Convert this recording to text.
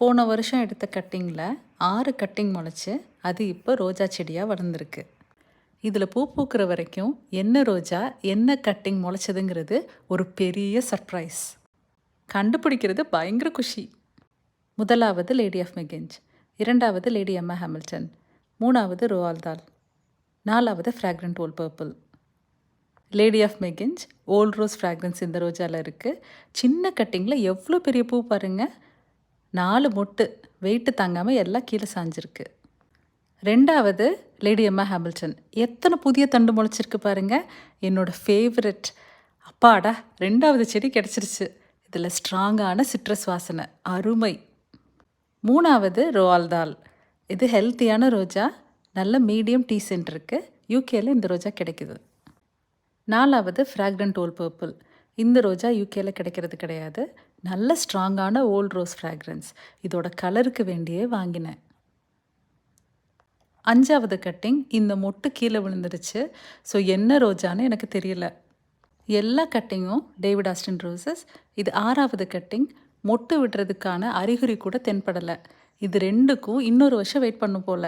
போன வருஷம் எடுத்த கட்டிங்கில் 6 கட்டிங் முளைச்சி அது இப்போ ரோஜா செடியாக வளர்ந்துருக்கு. இதில் பூ பூக்கிற வரைக்கும் என்ன ரோஜா என்ன கட்டிங் முளைச்சதுங்கிறது ஒரு பெரிய சர்ப்ரைஸ். கண்டுபிடிக்கிறது பயங்கர குஷி. முதலாவது லேடி ஆஃப் மெகெஞ்ச், இரண்டாவது லேடி எம்மா ஹாமில்டன், மூணாவது ரோவால்ட் தால், நாலாவது fragrant old purple. Lady of Megginch old rose fragrance இந்த ரோஜாவில் இருக்குது. சின்ன கட்டிங்கில் எவ்வளோ பெரிய பூ பாருங்கள். 4 மொட்டு வெயிட்டு தாங்காமல் எல்லாம் கீழே சாஞ்சிருக்கு. ரெண்டாவது லேடி எம்மா ஹாமில்டன், எத்தனை புதிய தண்டு முளைச்சிருக்கு பாருங்கள். என்னோடய ஃபேவரட். அப்பாடா, 2வது செடி கிடச்சிருச்சு. இதில் ஸ்ட்ராங்கான சிட்ரஸ் வாசனை, அருமை. மூணாவது ரோவால்ட் தால், இது ஹெல்த்தியான ரோஜா, நல்ல மீடியம் டீ சென்ட் இருக்குது. யூகேயில் இந்த ரோஜா கிடைக்குது. நாலாவது ஃப்ராக்ரண்ட் ஓல்ட் பர்பிள், இந்த ரோஜா யூகேயில் கிடைக்கிறது கிடையாது. நல்ல ஸ்ட்ராங்கான ஓல்ட் ரோஸ் ஃப்ராக்ரன்ஸ், இதோட கலருக்கு வேண்டியே வாங்கினேன். 5வது கட்டிங், இந்த மொட்டு கீழே விழுந்துருச்சு. ஸோ என்ன ரோஜான்னு எனக்கு தெரியல. எல்லா கட்டிங்கும் டேவிட் ஆஸ்டின் ரோசஸ். இது 6வது கட்டிங். மொட்டு விடுறதுக்கான அறிகுறி கூட தென்படலை. இது 2க்கும் இன்னொரு வருஷம் வெயிட் பண்ணும் போல்.